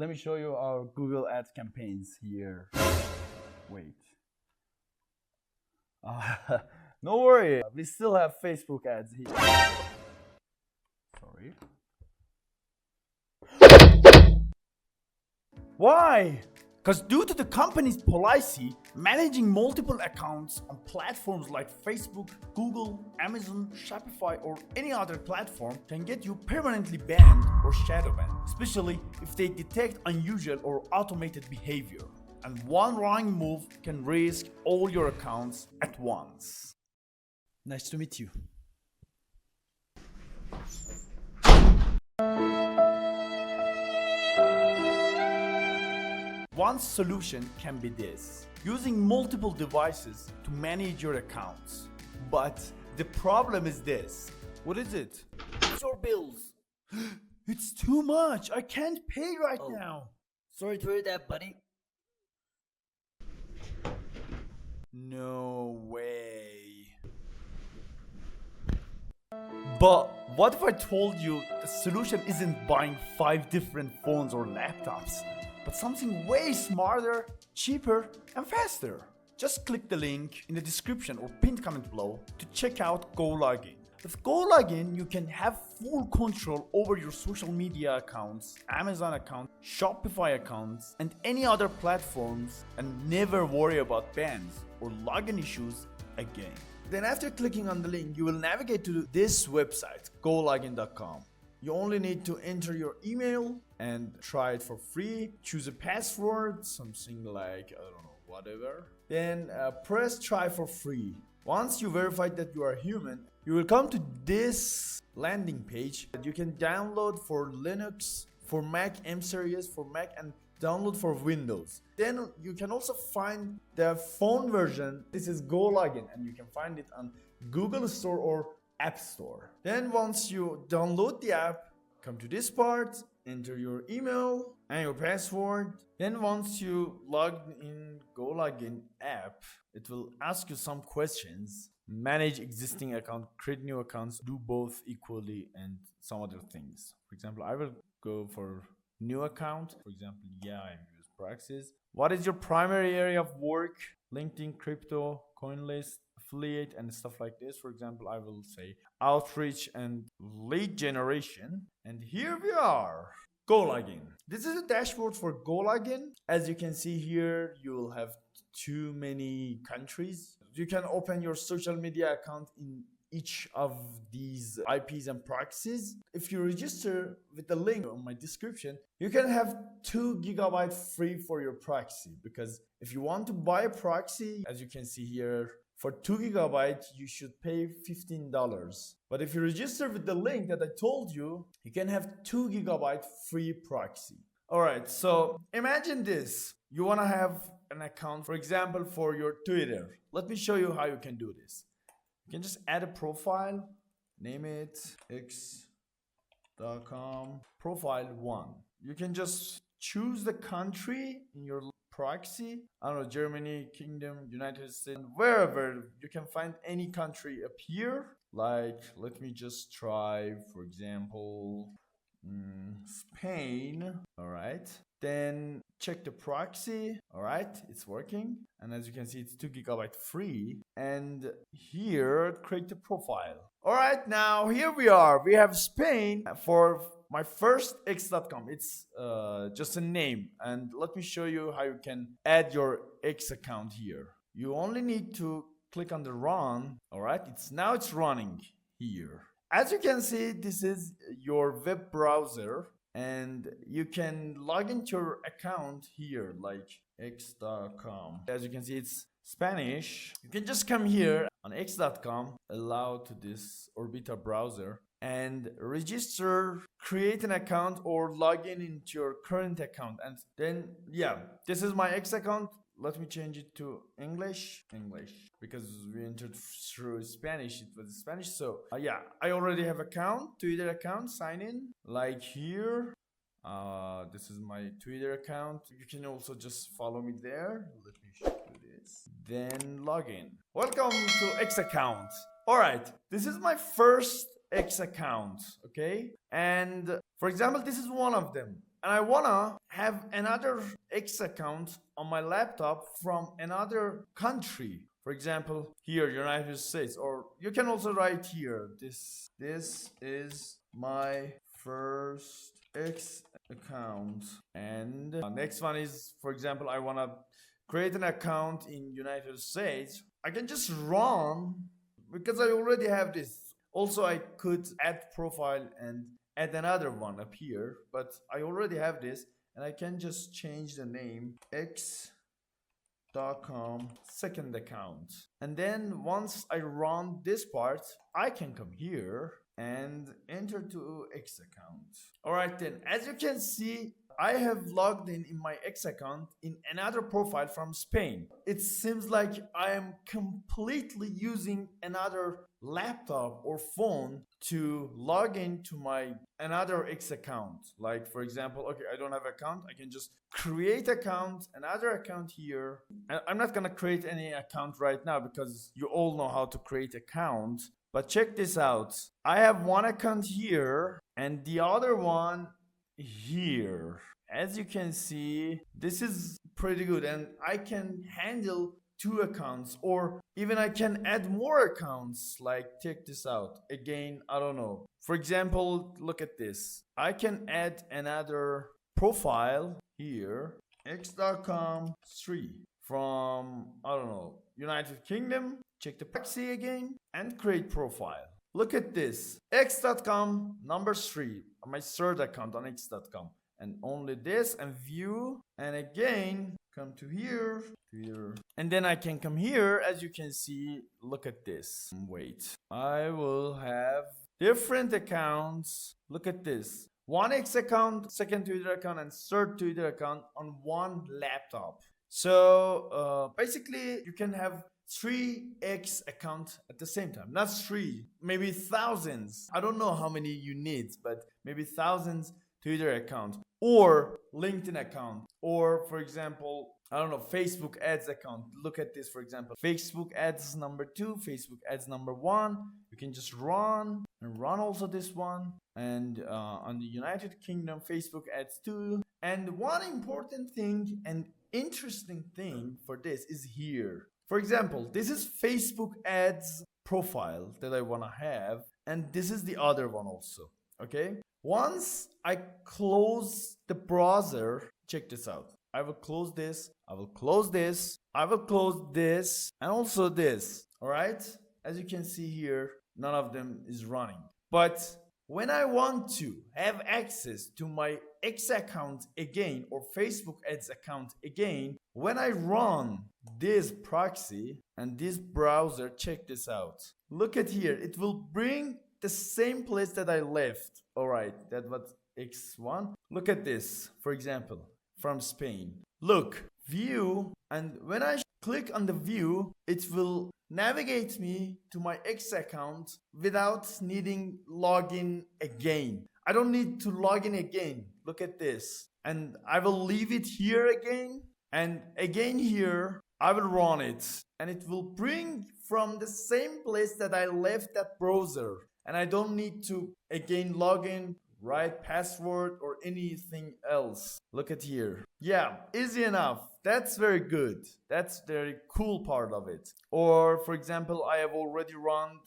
Let me show you our Google Ads campaigns here. Wait. No worry, we still have Facebook ads here. Sorry. Why? Because due to the company's policy, managing multiple accounts on platforms like Facebook, Google, Amazon, Shopify, or any other platform can get you permanently banned or shadow banned, especially if they detect unusual or automated behavior. And one wrong move can risk all your accounts at once. Nice to meet you. One solution can be this: using multiple devices to manage your accounts. But the problem is this. What is it? It's your bills. It's too much. I can't pay right now. Sorry to hear that, buddy. No way. But what if I told you the solution isn't buying 5 different phones or laptops, but something way smarter, cheaper, and faster? Just click the link in the description or pinned comment below to check out GoLogin. With GoLogin, you can have full control over your social media accounts, Amazon account, Shopify accounts, and any other platforms, and never worry about bans or login issues again. Then after clicking on the link, you will navigate to this website, gologin.com. You only need to enter your email and try it for free. Choose a password, something like, I don't know, whatever. Then press try for free. Once you verify that you are human, you will come to this landing page that you can download for Linux, for Mac M series, for Mac, and download for Windows. Then you can also find the phone version. This is GoLogin, and you can find it on Google Store or App Store. Then once you download the app, come to this part, enter your email and your password. Then once you log in GoLogin app, it will ask you some questions. Manage existing account, create new accounts, do both equally, and some other things. For example, I will go for new account. For example, I use Proxies. What is your primary area of work? LinkedIn, crypto, CoinList, affiliate, and stuff like this. For example, I will say outreach and lead generation. And here we are. GoLogin. This is a dashboard for GoLogin. As you can see here, you will have too many countries. You can open your social media account in each of these IPs and proxies. If you register with the link on my description, you can have 2 GB free for your proxy. Because if you want to buy a proxy, as you can see here, for 2 GB, you should pay $15. But if you register with the link that I told you, you can have 2 GB free proxy. Alright, so imagine this. You want to have an account, for example, for your Twitter. Let me show you how you can do this. You can just add a profile, name it x.com, profile 1. You can just choose the country in your proxy. I don't know, Germany, Kingdom, United States, wherever. You can find any country up here. Like, let me just try, for example, Spain. All right. Then check the proxy. All right, it's working. And as you can see, it's 2 GB free. And here, create the profile. All right, now here we are. We have Spain for my first x.com. It's just a name. And let me show you how you can add your X account here. You only need to click on the run. All right, now it's running here. As you can see, this is your web browser. And you can log into your account here, like x.com. As you can see, it's Spanish. You can just come here on x.com, allow to this Orbita browser, and register, create an account, or log in into your current account. And then, this is my X account. Let me change it to English, because we entered through Spanish. It was Spanish. So I already have account, Twitter account, sign in, like here. This is my Twitter account. You can also just follow me there. Let me show you this. Then log in. Welcome to X account. All right, this is my first X account, okay? And for example, this is one of them. and I wanna have another X account on my laptop from another country. For example, here, United States, or you can also write here, this is my first X account. And next one is, for example, I wanna create an account in United States. I can just run because I already have this. Also, I could add profile and add another one up here, but I already have this, and I can just change the name x.com second account. And then once I run this part, I can come here and enter to X account. All right, then, as you can see, I have logged in my X account in another profile from Spain. It seems like I am completely using another laptop or phone to log into my another X account. Like, for example, okay, I don't have account. I can just create account, another account here. I'm not gonna create any account right now because you all know how to create account. But check this out. I have one account here and the other one here. As you can see, this is pretty good, and I can handle 2 accounts, or even I can add more accounts. Like, check this out again. I don't know, for example, look at this. I can add another profile here, x.com 3 from, I don't know, United Kingdom. Check the proxy again and create profile. Look at this, x.com number 3, my third account on x.com, and only this, and view, and again come to here, and then I can come here. As you can see, look at this. Wait, I will have different accounts. Look at this, one X account, second Twitter account, and third Twitter account on one laptop. So basically you can have 3x account at the same time. Not 3, maybe thousands. I don't know how many you need, but maybe thousands Twitter account, or LinkedIn account, or for example, I don't know, Facebook ads account. Look at this, for example, Facebook ads number 2, Facebook ads number 1. You can just run and run also this one. And on the United Kingdom, Facebook ads 2. And one important thing and interesting thing for this is here. For example, this is Facebook ads profile that I want to have, and this is the other one also. Okay, once I close the browser, check this out. I will close this, I will close this, I will close this, and also this. All right, as you can see here, none of them is running. But when I want to have access to my X account again, or Facebook ads account again, when I run this proxy and this browser, check this out. Look at here, it will bring the same place that I left. All right, that was X1. Look at this, for example, from Spain. Look, view, and when I click on the view, it will navigate me to my X account without needing login again. I don't need to log in again. Look at this. And I will leave it here again. And again here, I will run it. And it will bring from the same place that I left that browser. And I don't need to again log in, write password or anything else. Look at here. Yeah, easy enough. That's very good. That's the very cool part of it. Or for example, I have already run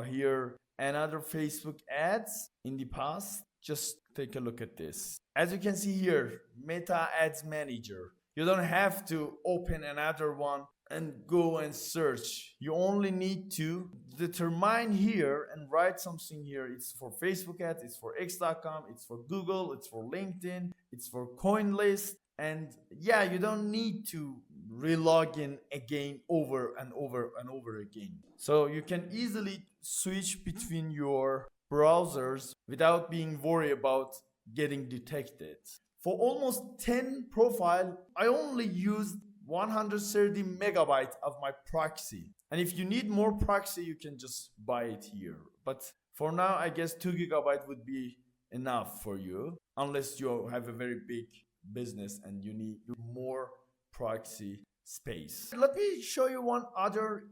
here another Facebook ads in the past. Just take a look at this. As you can see here, Meta Ads Manager. You don't have to open another one and go and search. You only need to determine here and write something here. It's for Facebook ads, it's for X.com, it's for Google, it's for LinkedIn, it's for CoinList. And yeah, you don't need to re-log in again over and over and over again. So you can easily switch between your browsers without being worried about getting detected. For almost 10 profile, I only used 130 megabytes of my proxy. And if you need more proxy, you can just buy it here. But for now, I guess 2 gigabyte would be enough for you, unless you have a very big business and you need more proxy space. Let me show you one other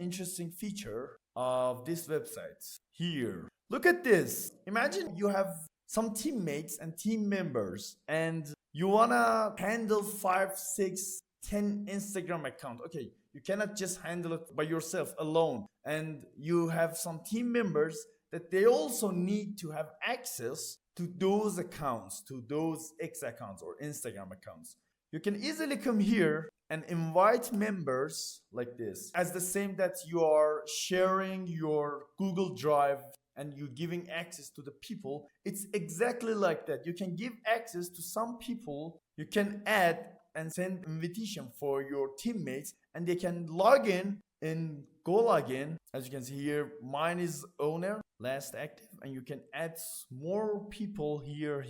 interesting feature of this website here. Look at this. Imagine you have some teammates and team members, and you wanna handle 5, 6, 10 Instagram account. Okay, you cannot just handle it by yourself alone, and you have some team members that they also need to have access to those accounts, to those X accounts or Instagram accounts. You can easily come here and invite members like this, as the same that you are sharing your Google Drive and you giving access to the people. It's exactly like that. You can give access to some people. You can add and send invitation for your teammates, and they can log in GoLogin. As you can see here, mine is owner, last active, and you can add more people here,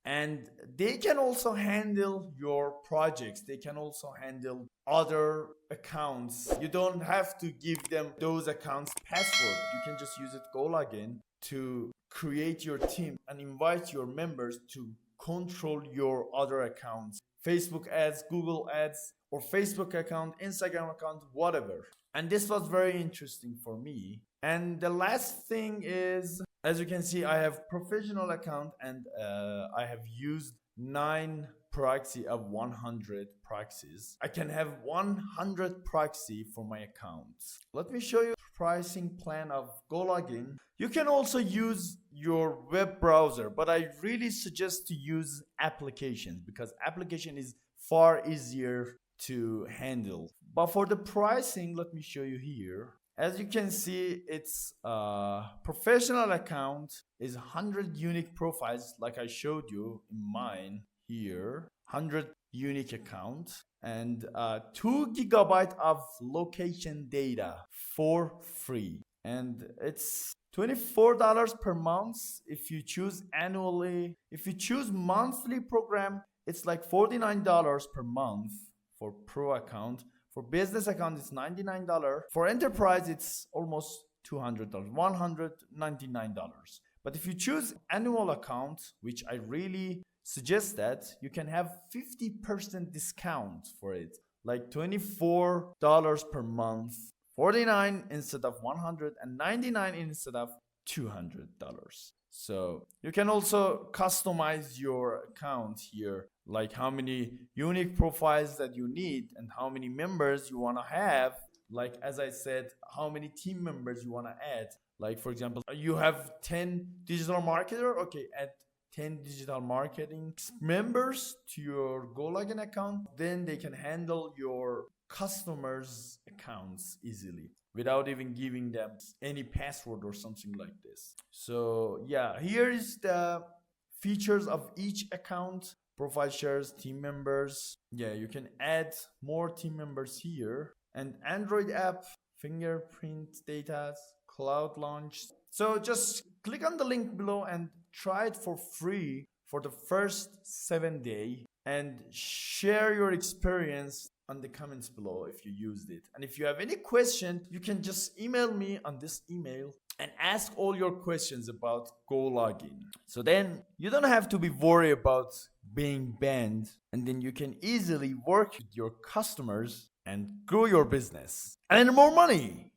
and they can also handle your projects. They can also handle other accounts. You don't have to give them those accounts password. You can just use it GoLogin to create your team and invite your members to control your other accounts, Facebook ads, Google ads, or Facebook account, Instagram account, whatever. And this was very interesting for me. And the last thing is, as you can see, I have professional account, and I have used 9 proxy of 100 proxies. I can have 100 proxy for my account. Let me show you pricing plan of GoLogin. You can also use your web browser, but I really suggest to use applications, because application is far easier to handle. But for the pricing, let me show you here. As you can see, it's professional account is 100 unique profiles, like I showed you in mine here, 100 unique account, and 2 gigabyte of location data for free. And it's $24 per month if you choose annually. If you choose monthly program, it's like $49 per month for pro account. For business account, it's $99. For enterprise, it's almost $200, $199. But if you choose annual account, which I really suggest that, you can have 50% discount for it, like $24 per month, 49 instead of 100, and 99 instead of $200. So you can also customize your account here, like how many unique profiles that you need and how many members you want to have. Like, as I said, how many team members you want to add. Like, for example, you have 10 digital marketer. Okay, add 10 digital marketing members to your GoLogin account. Then they can handle your customers' accounts easily without even giving them any password or something like this. So yeah, here is the features of each account: profile shares, team members. Yeah, you can add more team members here, and Android app, fingerprint data, cloud launch. So just click on the link below and try it for free for the first 7 days, and share your experience on the comments below if you used it. And if you have any question, you can just email me on this email and ask all your questions about GoLogin. So then you don't have to be worried about being banned, and then you can easily work with your customers and grow your business and earn more money.